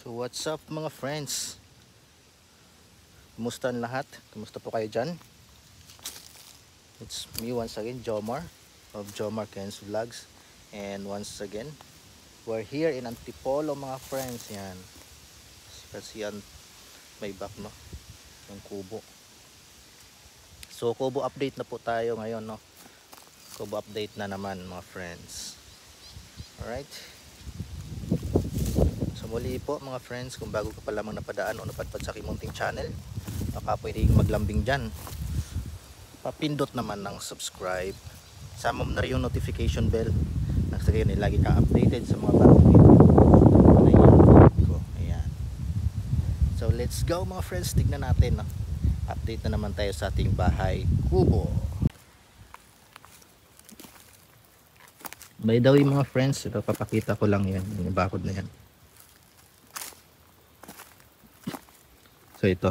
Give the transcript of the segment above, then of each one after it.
What's up mga friends? Kumusta ang lahat? Kumusta po kayo dyan? It's me once again, Jomar of Jomar Ken's Vlogs. And once again, we're here in Antipolo mga friends. Yan. Kasi yan may back no? Yung kubo. So kubo update na po tayo ngayon no? Kubo update na naman mga friends. Alright. So muli po mga friends, kung bago ka pa lamang napadaan o napadpad sa aking munting channel, baka pwede maglambing dyan. Papindot naman ng subscribe. Sama mo na rin yung notification bell. Nasa kayo lagi kang updated sa mga bagong video. Ayan. So let's go mga friends, tignan natin. No? Update na naman tayo sa ating bahay kubo. By the way mga friends, ito papakita ko lang yan, yung bakod na yan. So ito,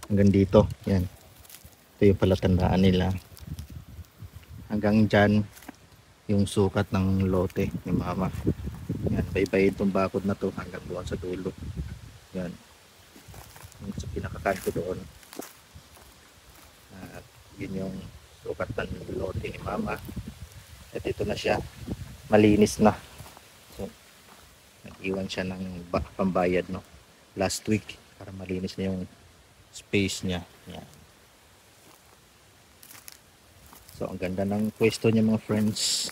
hanggang dito, yan. Ito yung palatandaan nila. Hanggang dyan, yung sukat ng lote ni mama. Yan, baybay itong bakod na to hanggang doon sa dulo. Yan. Sa pinakakanto doon. At yun yung sukat ng lote ni mama. At ito na siya, malinis na. So, nag-iwan siya ng pambayad no, last week. Para malinis na yung space niya. Yan. So ang ganda ng pwesto niya mga friends.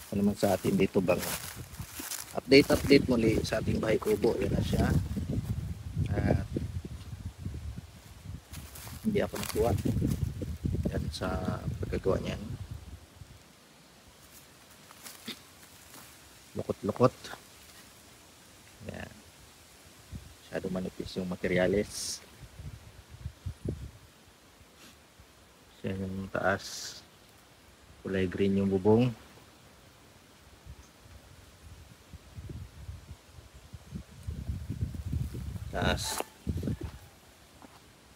Ano naman sa atin dito bang update muli sa ating bahay kubo. Yan na siya. At hindi ako nakuha yan sa pagkagawa niyan. Lukot-lukot. Yan. Masyado manipis yung materyales. Siya yung taas, kulay green yung bubong. Taas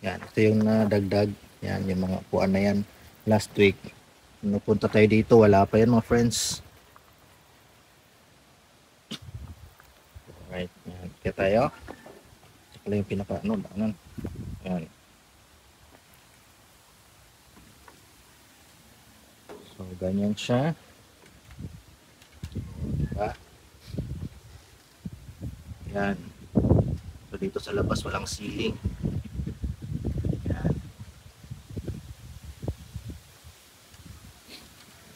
yan, ito yung dagdag. Yan yung mga puan na yan last week. Napunta tayo dito, wala pa yan mga friends. Alright, yan. Kaya tayo wala yung pinaka daanan. Yan. So ganyan siya. Diba? Yan. So dito sa labas walang ceiling. Yan.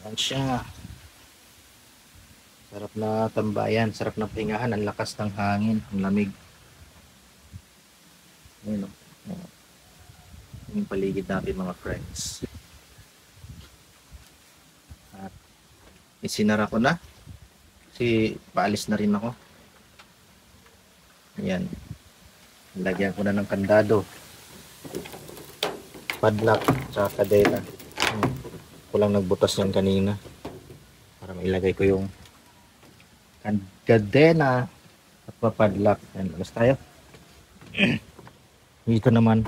Yan siya. Sarap na tambayan, sarap na pahingahan, ang lakas ng hangin, ang lamig. Ayun o. Yung paligid natin mga friends. At isinara ko na. Kasi paalis na rin ako. Ayan. Lagyan ko na ng kandado. Padlock sa kadena. Kulang nagbutas yan kanina. Para mailagay ko yung kadena at papadlock. Ayan, alas tayo. Dito naman,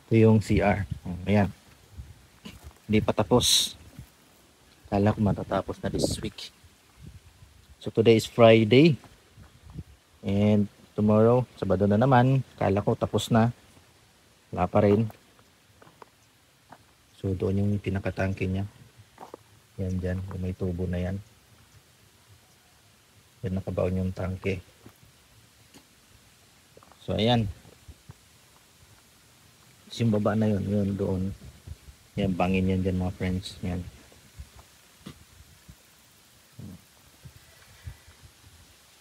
ito yung CR. Ayan. Hindi pa tapos. Kala ko matatapos na this week. So today is Friday. And tomorrow, Sabado na naman. Kala ko tapos na. Wala pa rin. So doon yung pinakatangke niya. Yan dyan. May tubo na yan. Yan nakabaon yung tangke. So ayan. Yung baba na yun doon. Yan, bangin yan dyan mga friends. Yan.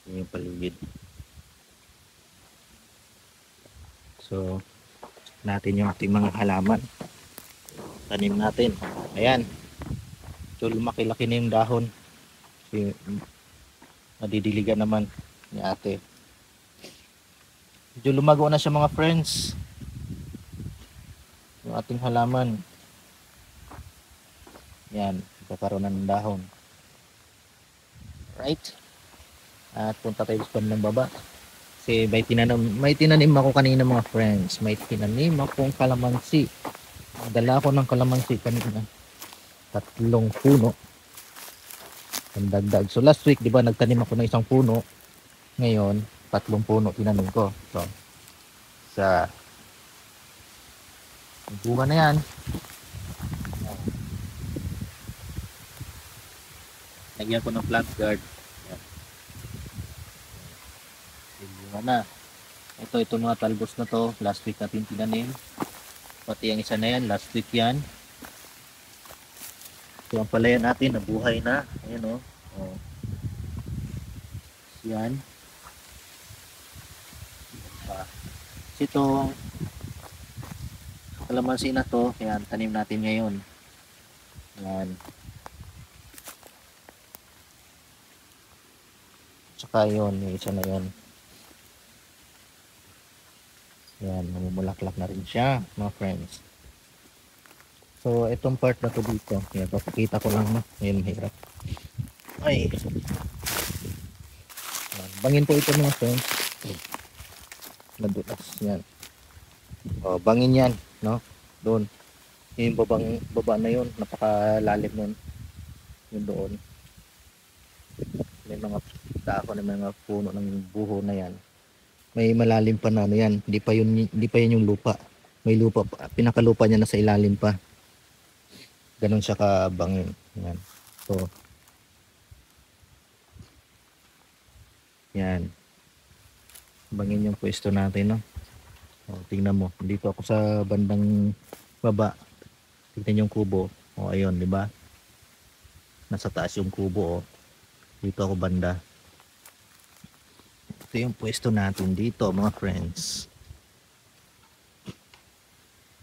Yan yung paligid. So, natin yung ating mga halaman. Tanim natin. Ayan. So, lumaki-laki na yung dahon. So, nadidiligan naman ni ate. Medyo lumago na siya mga friends. Yung ating halaman. Yan, kakaroon na ng dahon. Right? At punta tayo sa ng baba. Kasi may tinanim ako kanina mga friends. May tinanim akong kalamansi. Dala ako ng kalamansi kanina. 3 puno. Ang dagdag. So last week, di ba, nagtanim ako ng 1 puno. Ngayon, tatlong puno tinanim ko. So, sa bunga na yan. Lagyan ko ng plant guard. Yan. Bunga na. Ito mga talbos na to. Last week natin tinanim. Pati ang isa na yan. Last week yan. Ito ang palayan natin. Nabuhay na. Ayan o. Oh. Yan. Ito kalamansi na to. Yan. Tanim natin ngayon. Yan. Tsaka yun. Yung isa na yun. Yan, namumulaklak na rin siya, mga friends. So, itong part na to dito, yan, papakita ko lang, no? Ngayon, mahirap. Ay! Yan, bangin po ito, mga friends. Nadulas, yan. O, bangin yan, no? Doon. Yung baba na yun, napakalalim nun. Yun doon. May mga dako na mga puno ng buho na yan. May malalim pa na ano yan, hindi pa yun yung lupa. May lupa pa, pinakalupa niya na sa ilalim pa. Ganon siya kabangin. Yan. So, yan. Bangin yung pwesto natin, no? O, tingnan mo, dito ako sa bandang baba. Tingnan yung kubo. O, ayun, di ba? Nasa taas yung kubo, o. Dito ako banda. Ito yung pwesto natin dito, mga friends.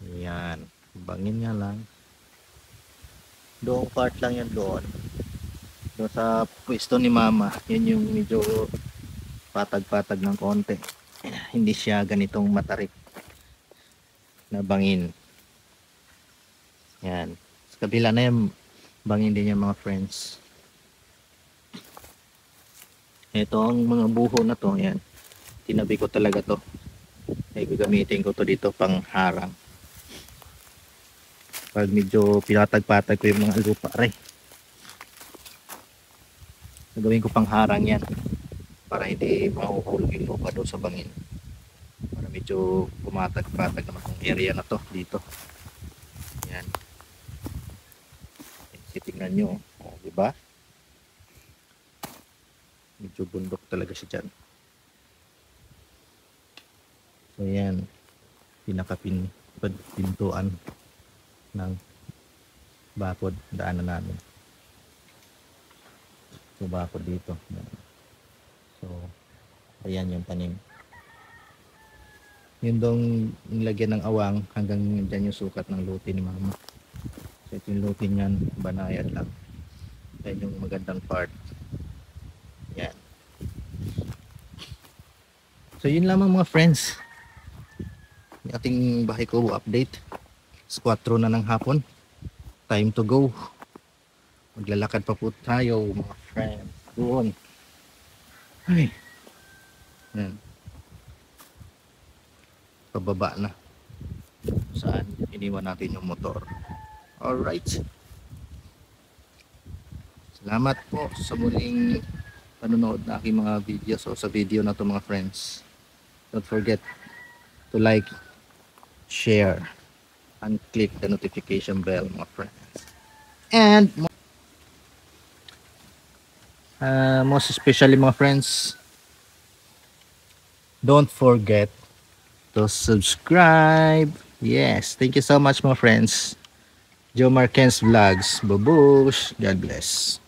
Ayan. Bangin nga lang. Doong part lang yan doon. Doon sa pwesto ni mama. Yan yung medyo patag-patag ng konti. Hindi siya ganitong matarik na bangin. Yan. Sa kabila na yan, bangin din yan, mga friends. Ito ang mga buho na to, yan. Tinabi ko talaga to. Ay gagamitin ko to dito pang harang. Pag medyo pinatag-patag ko yung mga lupa, aray. Gagawin ko pang harang yan. Para hindi mahuhulog yung lupa doon sa bangin. Para medyo pumatag-patag naman yung area na to dito. Yan. Tingnan nyo, oh, diba? Medyo bundok talaga siya dyan. So yan, pintuan ng bakod, daanan namin. So bakod dito. So ayan yung tanim. Yun dong nilagyan ng awang hanggang dyan yung sukat ng luti ni mama. So ito yung luti niyan, banayad lang. Yan yung magandang part. Yan. So yun lamang, mga friends. Yung ating bahay kubo update. 4 na ng hapon. Time to go. Maglalakad pa po tayo, mga friends. Doon. Ay. Yan. Pababa na. Saan iniwan natin yung motor. Alright. Salamat po sa muling panonood na aking mga videos o sa video na to, mga friends. Don't forget to like, share, and click the notification bell, mga friends. And most especially, mga friends, don't forget to subscribe. Yes, thank you so much, mga friends. Joe Marquez Vlogs. Babush. God bless.